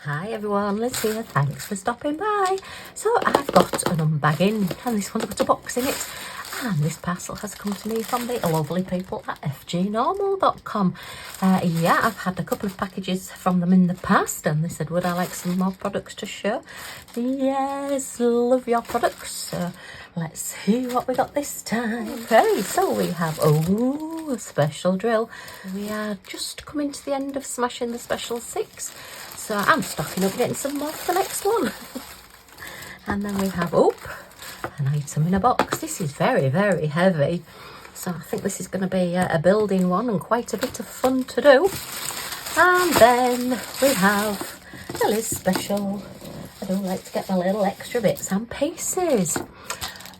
Hi everyone, Liz here, thanks for stopping by. So I've got an unbagging and this one's got a box in it, and this parcel has come to me from the lovely people at FGNORMAL.com. Yeah, I've had a couple of packages from them in the past and they said would I like some more products to show. Yes, love your products. So let's see what we got this time. Okay, so we have a special drill. We are just coming to the end of smashing the special 6. So I'm stocking up getting some more for the next one. And then we have an item in a box. This is very, very heavy. So I think this is going to be a building one and quite a bit of fun to do. And then we have a Liz special. I do like to get my little extra bits and pieces.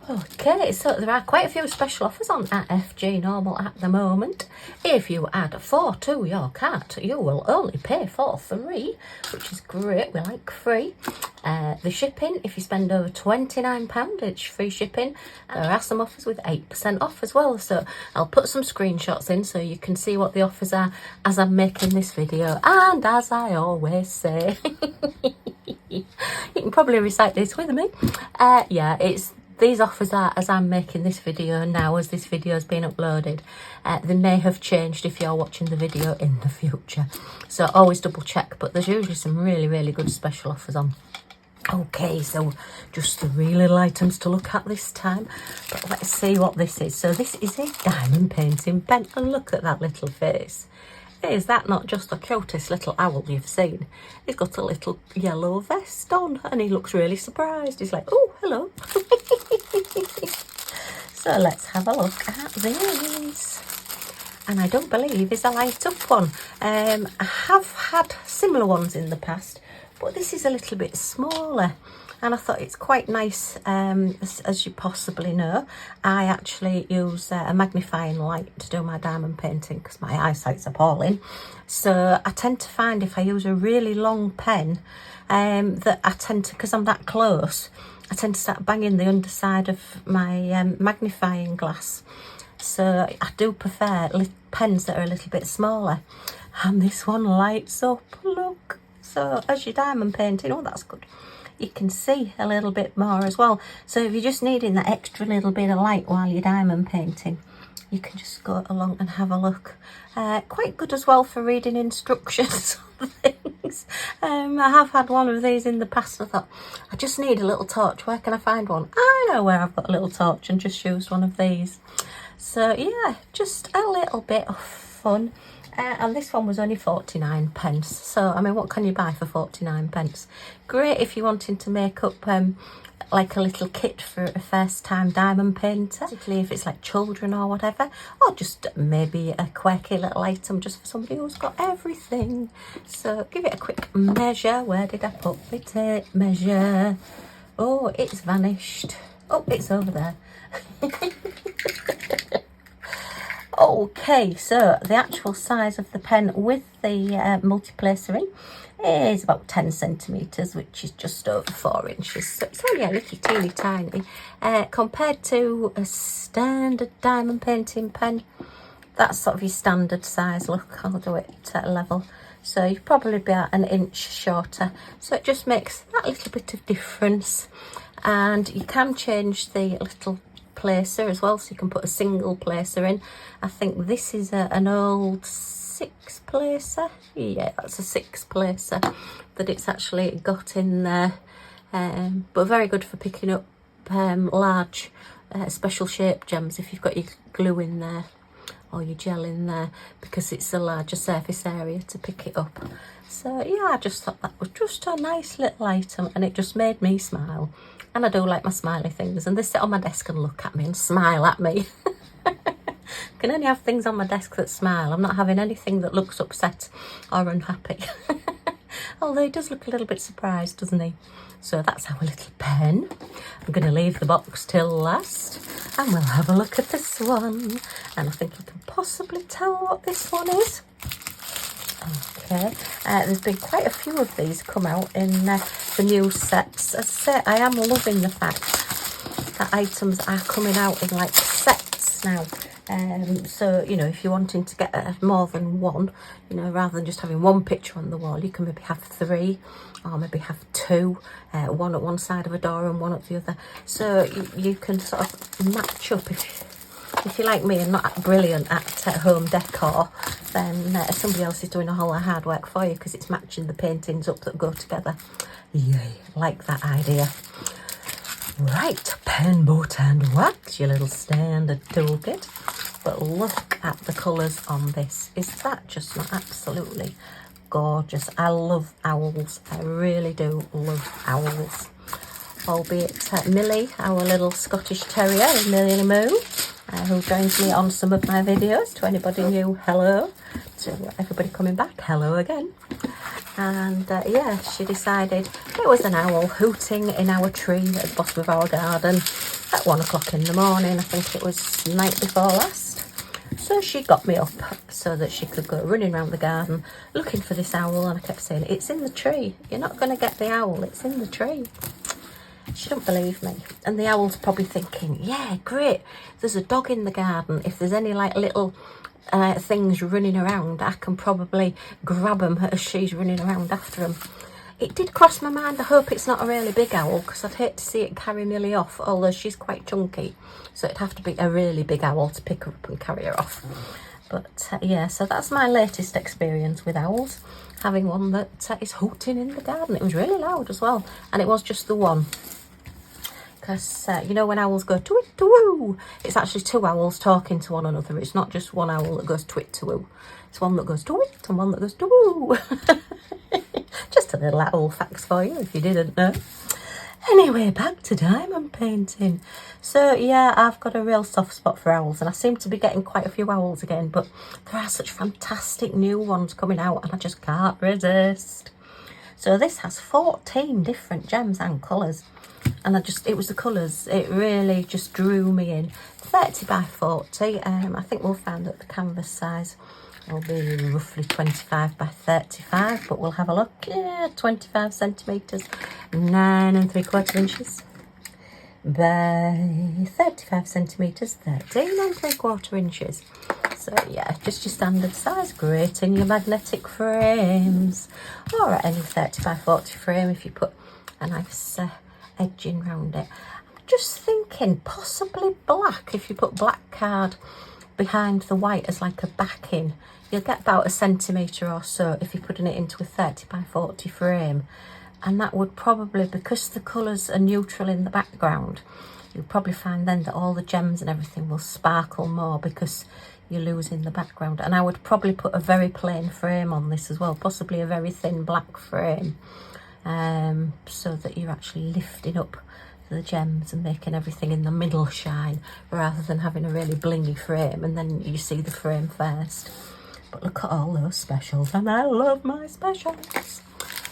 Okay, so there are quite a few special offers on at FG Normal at the moment. If you add 4 to your cart, you will only pay for 3, which is great. We like free. The shipping, if you spend over £29, it's free shipping. There are some offers with 8% off as well. So I'll put some screenshots in so you can see what the offers are as I'm making this video. And as I always say, you can probably recite this with me. Yeah, these offers are as I'm making this video now, as this video has been uploaded. They may have changed if you're watching the video in the future. So always double check, but there's usually some really, really good special offers on. Okay, so just 3 little items to look at this time. But let's see what this is. So this is a diamond painting pen. And look at that little face. Is that not just the cutest little owl you've seen? He's got a little yellow vest on and he looks really surprised. He's like, oh, hello. So let's have a look at these. And I don't believe it's a light up one. I have had similar ones in the past, but this is a little bit smaller. And I thought it's quite nice, as you possibly know. I actually use a magnifying light to do my diamond painting because my eyesight's appalling. So I tend to find if I use a really long pen, that I tend to, because I'm that close, I tend to start banging the underside of my magnifying glass. So I do prefer pens that are a little bit smaller. And this one lights up, look. So as you're diamond painting, oh, that's good. You can see a little bit more as well. So if you're just needing that extra little bit of light while you're diamond painting, you can just go along and have a look. Quite good as well for reading instructions on things. I have had one of these in the past. I thought, I just need a little torch. Where can I find one? I know where I've got a little torch and just used one of these. So yeah, just a little bit of fun. And this one was only 49p. So, I mean, what can you buy for 49p? Great if you're wanting to make up like a little kit for a first time diamond painter, particularly if it's like children or whatever, or just maybe a quirky little item just for somebody who's got everything. So give it a quick measure. Where did I put the tape measure? Oh, it's vanished. Oh, it's over there. Okay, so the actual size of the pen with the multiplacer in is about 10 centimetres, which is just over 4 inches. So it's only a little teeny tiny. Compared to a standard diamond painting pen, that's sort of your standard size. Look, I'll do it at a level. So you'd probably be at an inch shorter. So it just makes that little bit of difference. And you can change the little placer as well, so you can put a single placer in. I think this is an old 6 placer. Yeah, that's a 6 placer that it's actually got in there, but very good for picking up large special shape gems if you've got your glue in there or your gel in there, because it's a larger surface area to pick it up. So yeah, I just thought that was just a nice little item and it just made me smile. And I do like my smiley things, and they sit on my desk and look at me and smile at me. I can only have things on my desk that smile. I'm not having anything that looks upset or unhappy. Although he does look a little bit surprised, doesn't he? So that's our little pen. I'm going to leave the box till last and we'll have a look at this one. And I think you can possibly tell what this one is. Okay, there's been quite a few of these come out in the new sets. As I say, I am loving the fact that items are coming out in like sets now. So, you know, if you're wanting to get more than one, you know, rather than just having one picture on the wall, you can maybe have 3 or maybe have 2, one at one side of a door and one at the other. So you can sort of match up. If you're like me and not brilliant at home decor, then somebody else is doing a whole lot of hard work for you because it's matching the paintings up that go together. Yay, like that idea. Right, pen, boat and wax, your little standard toolkit. But look at the colours on this. Is that just not absolutely gorgeous? I love owls. I really do love owls. Albeit Millie, our little Scottish Terrier, Millie Moo, who joins me on some of my videos. To anybody new, hello. To everybody coming back, hello again. And yeah, she decided it was an owl hooting in our tree at the bottom of our garden at 1 o'clock in the morning. I think it was the night before last. So she got me up so that she could go running around the garden looking for this owl, and I kept saying, it's in the tree. You're not going to get the owl, it's in the tree. She don't believe me. And the owl's probably thinking, yeah, great, there's a dog in the garden. If there's any like little things running around, I can probably grab them as she's running around after them. It did cross my mind, I hope it's not a really big owl, because I'd hate to see it carry Millie off, although she's quite chunky, so it'd have to be a really big owl to pick her up and carry her off. But yeah, so that's my latest experience with owls, having one that is hooting in the garden. It was really loud as well, and it was just the one. Because, you know, when owls go twit-to-woo, it's actually 2 owls talking to one another. It's not just one owl that goes twit-to-woo. It's one that goes twit and one that goes to-woo. Just a little owl facts for you if you didn't know. Anyway, back to diamond painting. So, yeah, I've got a real soft spot for owls, and I seem to be getting quite a few owls again, but there are such fantastic new ones coming out, and I just can't resist. So this has 14 different gems and colours. And it was the colours, it really just drew me in. 30 by 40, I think we'll find that the canvas size will be roughly 25 by 35, but we'll have a look. Yeah, 25 centimetres, 9 3/4 inches by 35 centimetres, 13 3/4 inches. So yeah, just your standard size, great in your magnetic frames, or at any 30 by 40 frame if you put a nice edging round it. I'm just thinking possibly black. If you put black card behind the white as like a backing, you'll get about 1 centimetre or so if you're putting it into a 30 by 40 frame. And that would probably, because the colours are neutral in the background, you'll probably find then that all the gems and everything will sparkle more because you're losing the background. And I would probably put a very plain frame on this as well, possibly a very thin black frame, so that you're actually lifting up the gems and making everything in the middle shine, rather than having a really blingy frame and then you see the frame first. But look at all those specials, and I love my specials.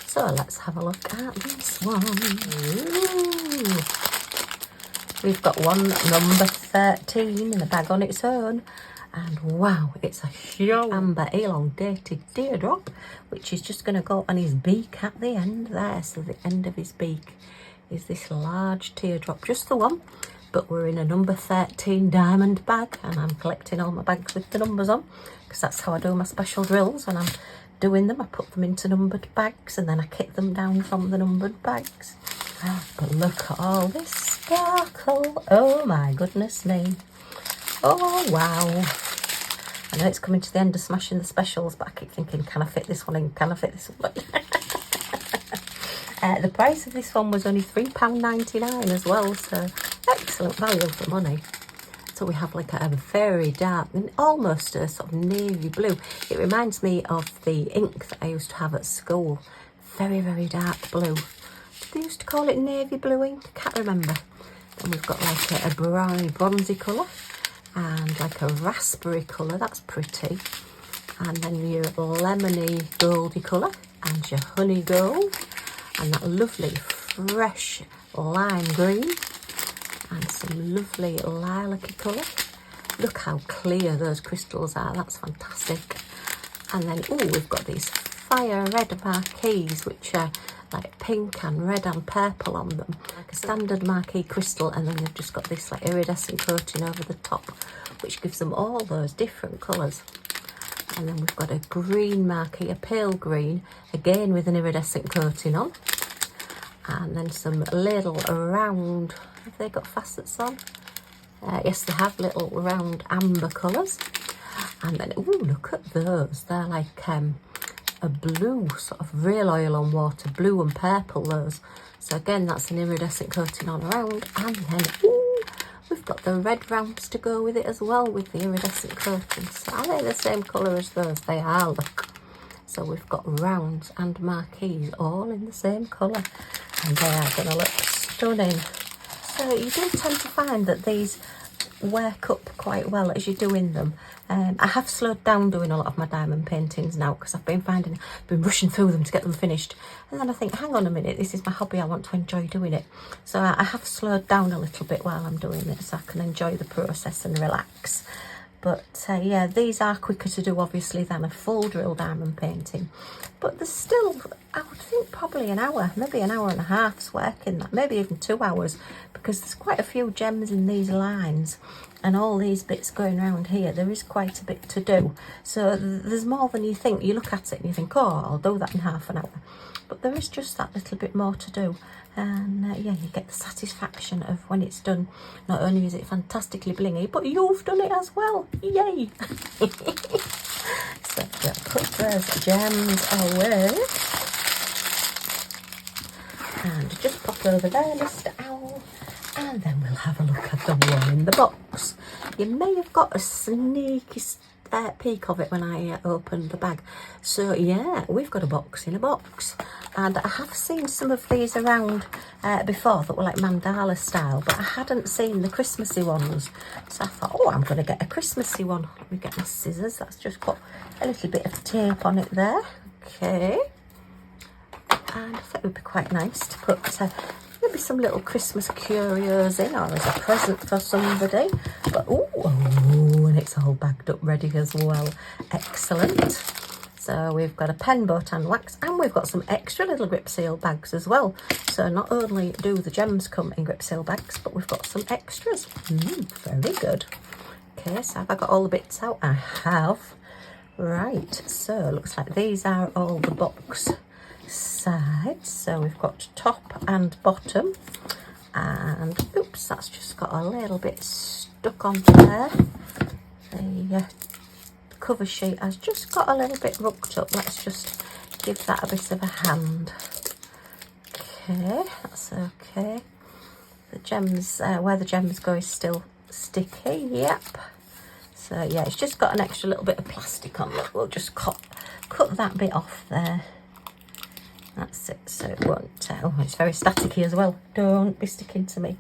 So let's have a look at this one. Ooh. We've got one number 13 in a bag on its own. And wow, it's a huge amber elongated teardrop, which is just going to go on his beak at the end there. So the end of his beak is this large teardrop, just the one. But we're in a number 13 diamond bag, and I'm collecting all my bags with the numbers on, because that's how I do my special drills. When I'm doing them, I put them into numbered bags, and then I kit them down from the numbered bags. But look at all this sparkle. Oh my goodness me. Oh wow. I know it's coming to the end of smashing the specials, but I keep thinking, can I fit this one in? Can I fit this one in? The price of this one was only £3.99 as well, so excellent value for money. So we have like a very dark, almost a sort of navy blue. It reminds me of the ink that I used to have at school. Very, very dark blue. Did they used to call it navy blue ink? I can't remember. Then we've got like a browny, bronzy colour, and like a raspberry colour, that's pretty. And then your lemony goldy colour, and your honey gold, and that lovely fresh lime green, and some lovely lilac-y colour. Look how clear those crystals are, that's fantastic. And then, oh, we've got these fire red marquees, which are like pink and red and purple on them, like a standard marquee crystal, and then they've just got this like iridescent coating over the top. which gives them all those different colours. And then we've got a green marquee, a pale green, again with an iridescent coating on. And then some little round, have they got facets on? Yes, they have little round amber colours. And then, ooh, look at those. They're like a blue, sort of real oil on water, blue and purple, those. So again, that's an iridescent coating on around. And then, ooh, we've got the red rounds to go with it as well, with the iridescent coatings. So are they the same colour as those? They are, look. So we've got rounds and marquees all in the same colour. And they are going to look stunning. So you do tend to find that these work up quite well as you're doing them. I have slowed down doing a lot of my diamond paintings now because I've been rushing through them to get them finished. And then I think, hang on a minute, this is my hobby, I want to enjoy doing it. So I have slowed down a little bit while I'm doing it so I can enjoy the process and relax. But yeah, these are quicker to do obviously than a full drill diamond painting. But there's still, I would think probably an hour, maybe an hour and a half's work in that, maybe even 2 hours, because there's quite a few gems in these lines and all these bits going around here. There is quite a bit to do. So there's more than you think. You look at it and you think, oh, I'll do that in half an hour. But there is just that little bit more to do. And yeah, you get the satisfaction of when it's done. Not only is it fantastically blingy, but you've done it as well. Yay! So we'll put those gems away. And just pop over there, Mr. Owl. And then we'll have a look at the one in the box. You may have got a sneaky peek of it when I opened the bag. So yeah, we've got a box in a box. And I have seen some of these around before that were like mandala style, but I hadn't seen the Christmassy ones. So I thought, oh, I'm going to get a Christmassy one. Let me get my scissors. That's just got a little bit of tape on it there. Okay. And I thought it would be quite nice to put maybe some little Christmas curios in, or as a present for somebody. But oh, and it's all bagged up ready as well. Excellent. So we've got a pen, boat and wax, and we've got some extra little grip seal bags as well. So not only do the gems come in grip seal bags, but we've got some extras. Very good. Okay, so have I got all the bits out? I have. Right, so looks like these are all the box sides. So we've got top and bottom, and oops, that's just got a little bit stuck onto there. The cover sheet has just got a little bit rucked up. Let's just give that a bit of a hand. Okay, that's okay. The gems, where the gems go is still sticky. Yep. So yeah, it's just got an extra little bit of plastic on. Look, we'll just cut that bit off there. That's it, so it won't, oh, it's very staticky as well. Don't be sticking to me.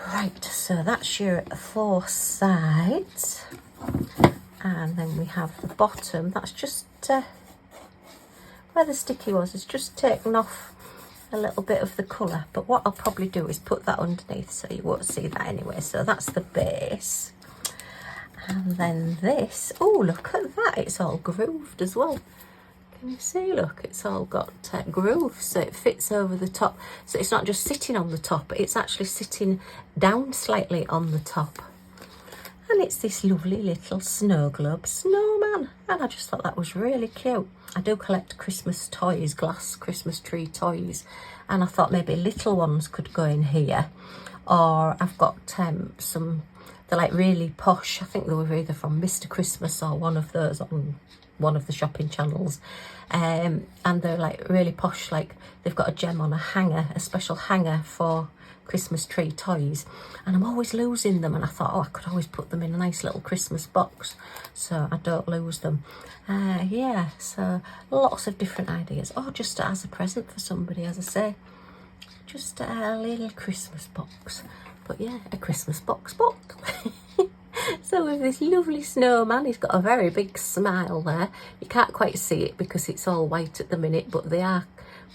Right, so that's your 4 sides. And then we have the bottom. That's just where the sticky was. It's just taken off a little bit of the colour. But what I'll probably do is put that underneath so you won't see that anyway. So that's the base. And then this, oh, look at that. It's all grooved as well. Can you see? Look, it's all got grooves, so it fits over the top. So it's not just sitting on the top, it's actually sitting down slightly on the top. And it's this lovely little snow globe snowman. And I just thought that was really cute. I do collect Christmas toys, glass Christmas tree toys. And I thought maybe little ones could go in here. Or I've got some, they're like really posh. I think they were either from Mr. Christmas or one of those on one of the shopping channels. And they're like really posh, like they've got a gem on a hanger, a special hanger for Christmas tree toys, and I'm always losing them, and I thought, oh, I could always put them in a nice little Christmas box so I don't lose them. Yeah, so lots of different ideas, or just as a present for somebody, as I say, just a little Christmas box. But yeah, a Christmas box book. So with this lovely snowman, he's got a very big smile there. You can't quite see it because it's all white at the minute, but they are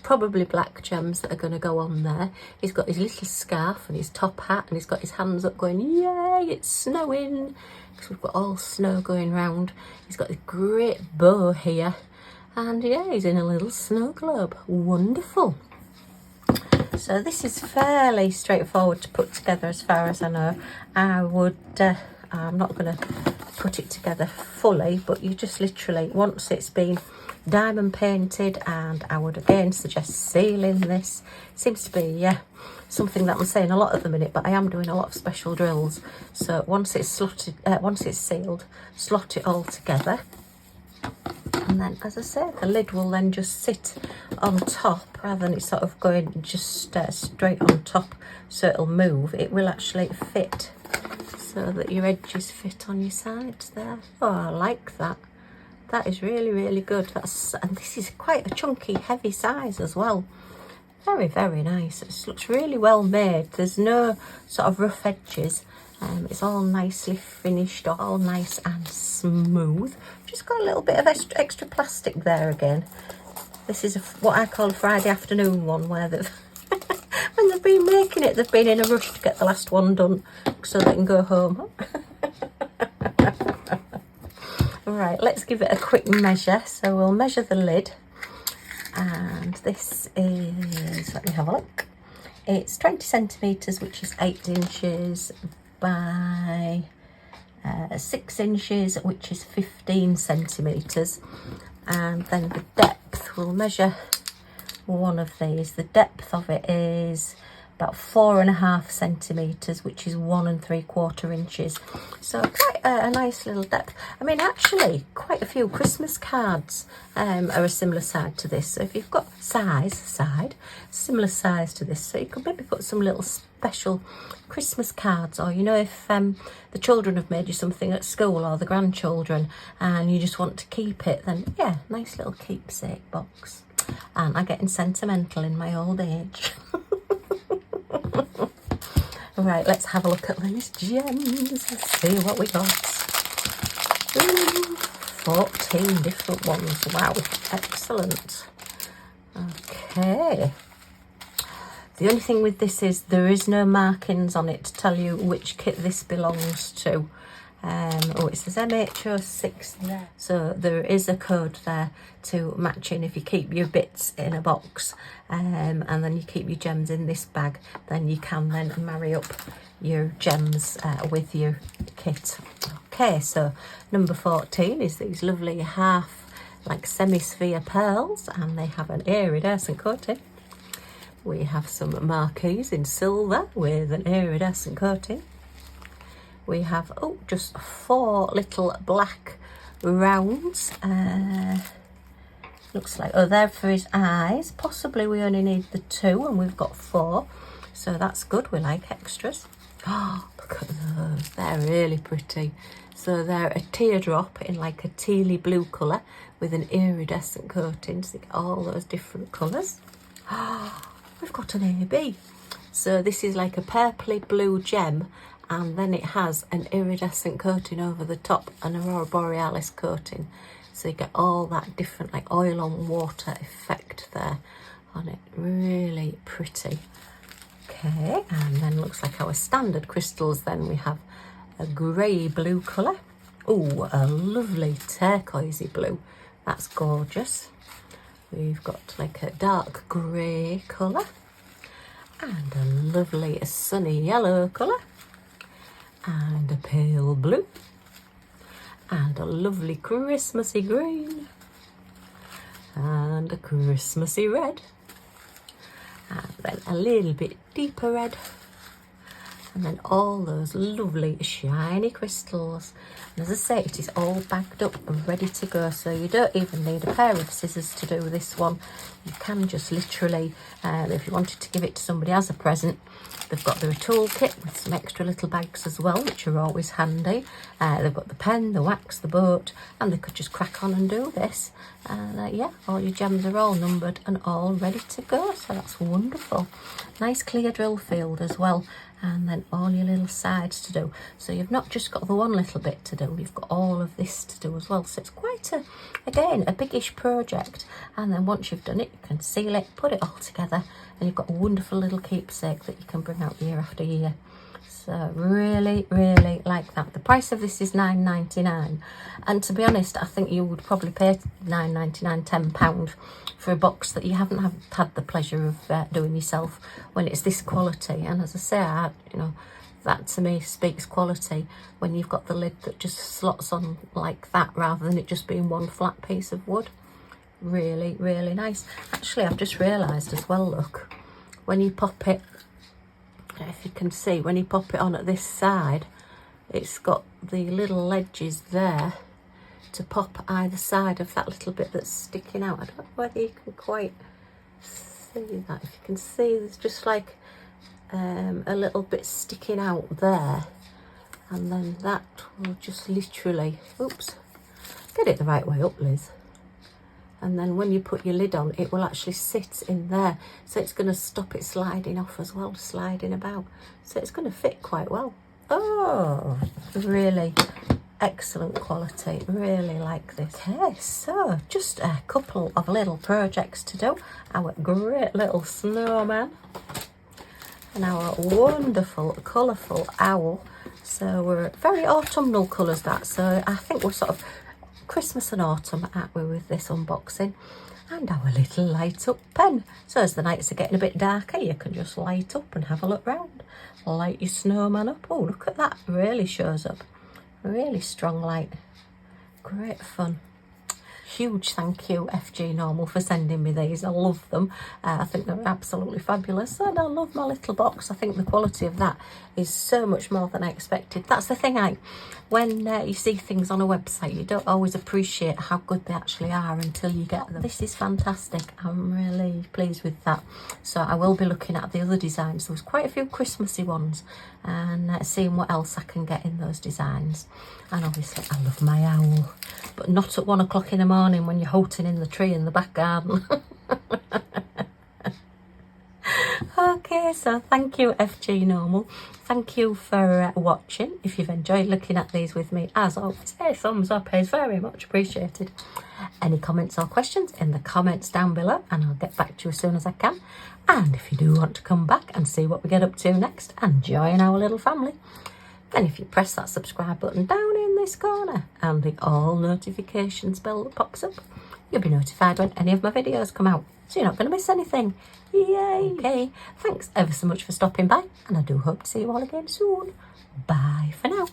probably black gems that are going to go on there. He's got his little scarf and his top hat, and he's got his hands up going, yay, it's snowing, because we've got all snow going round. He's got this great bow here, and yeah, he's in a little snow globe. Wonderful. So this is fairly straightforward to put together as far as I know. I'm not going to put it together fully, but you just literally, once it's been diamond painted, and I would again suggest sealing this. Seems to be something that I'm saying a lot at the minute, but I am doing a lot of special drills. So once it's slotted, once it's sealed, slot it all together, and then, as I said, the lid will then just sit on top rather than it sort of going just straight on top, so it'll move. It will actually fit so that your edges fit on your sides there. Oh, I like that. That is really, really good. And this is quite a chunky, heavy size as well. Very, very nice. It looks really well made. There's no sort of rough edges. It's all nicely finished, all nice and smooth. Just got a little bit of extra plastic there again. This is what I call a Friday afternoon one, where they've when they've been making it, they've been in a rush to get the last one done so they can go home. Right, let's give it a quick measure. So we'll measure the lid, and this is, let me have a look, it's 20 centimetres, which is 8 inches by 6 inches, which is 15 centimetres. And then the depth, we'll measure one of these. The depth of it is about 4.5 centimetres, which is 1 3/4 inches. So quite a nice little depth. I mean, actually, quite a few Christmas cards are a similar size to this. So if you've got similar size to this, so you could maybe put some little special Christmas cards, or you know, if the children have made you something at school, or the grandchildren, and you just want to keep it, then yeah, nice little keepsake box. And I'm getting sentimental in my old age. Right, let's have a look at these gems. Let's see what we got. Ooh, 14 different ones. Wow, excellent. Okay. The only thing with this is there is no markings on it to tell you which kit this belongs to. Oh, it says MH06 there. So there is a code there to match in if you keep your bits in a box, and then you keep your gems in this bag, then you can then marry up your gems with your kit. Okay, so number 14 is these lovely half like semi-sphere pearls, and they have an iridescent coating. We have some marquees in silver with an iridescent coating. We have, oh, just 4 little black rounds. Looks like, oh, they're for his eyes. Possibly we only need the 2, and we've got 4. So that's good. We like extras. Oh, look at those. They're really pretty. So they're a teardrop in like a tealy blue colour with an iridescent coating. So you get all those different colours. Oh, we've got an AB. So this is like a purpley blue gem, and then it has an iridescent coating over the top, an aurora borealis coating. So you get all that different like oil on water effect there on it. Really pretty. Okay, and then looks like our standard crystals. Then we have a grey blue colour. Oh, a lovely turquoisey blue. That's gorgeous. We've got like a dark grey colour, and a lovely sunny yellow colour, and a pale blue, and a lovely Christmassy green, and a Christmassy red, and then a little bit deeper red, and then all those lovely shiny crystals. And as I say, it is all bagged up and ready to go, so you don't even need a pair of scissors to do this one. You can just literally, if you wanted to give it to somebody as a present, they've got their toolkit with some extra little bags as well, which are always handy. They've got the pen, the wax, the boat, and they could just crack on and do this. And yeah, all your gems are all numbered and all ready to go, so that's wonderful. Nice clear drill field as well, and then all your little sides to do. So you've not just got the one little bit to do, you've got all of this to do as well. So it's quite a, again, a biggish project. And then once you've done it, you can seal it, put it all together, and you've got a wonderful little keepsake that you can bring out year after year. So really, really like that. The price of this is £9.99, and to be honest, I think you would probably pay £9.99, £10 for a box that you haven't had the pleasure of doing yourself when it's this quality. And as I say, you know, That to me speaks quality, when you've got the lid that just slots on like that rather than it just being one flat piece of wood. Really, really nice. Actually, I've just realised as well, look, when you pop it, if you can see, when you pop it on at this side, it's got the little ledges there to pop either side of that little bit that's sticking out. I don't know whether you can quite see that. If you can see, there's just like a little bit sticking out there, and then that will just literally, oops, get it the right way up, Liz. And then when you put your lid on, it will actually sit in there. So it's going to stop it sliding off as well, sliding about. So it's going to fit quite well. Oh, really excellent quality. Really like this. Okay, so just a couple of little projects to do. Our great little snowman and our wonderful, colourful owl. So we're very autumnal colours, that. So I think we're sort of Christmas and autumn, aren't we, with this unboxing? And our little light up pen. So as the nights are getting a bit darker, you can just light up and have a look round. Light your snowman up. Oh, look at that. Really shows up. Really strong light. Great fun. Huge thank you, FG Normal, for sending me these. I love them. I think they're absolutely fabulous, and I love my little box. I think the quality of that is so much more than I expected. That's the thing, when you see things on a website, you don't always appreciate how good they actually are until you get them. This is fantastic. I'm really pleased with that. So I will be looking at the other designs. There was quite a few Christmassy ones, and seeing what else I can get in those designs. And obviously I love my owl, but not at 1 o'clock in the morning when you're halting in the tree in the back garden. Okay, so thank you, FG Normal. Thank you for watching. If you've enjoyed looking at these with me, as always, a thumbs up is very much appreciated. Any comments or questions in the comments down below, and I'll get back to you as soon as I can. And if you do want to come back and see what we get up to next and join our little family, then if you press that subscribe button down in this corner and the all notifications bell that pops up, you'll be notified when any of my videos come out, so you're not going to miss anything. Yay! Okay, thanks ever so much for stopping by, and I do hope to see you all again soon. Bye for now.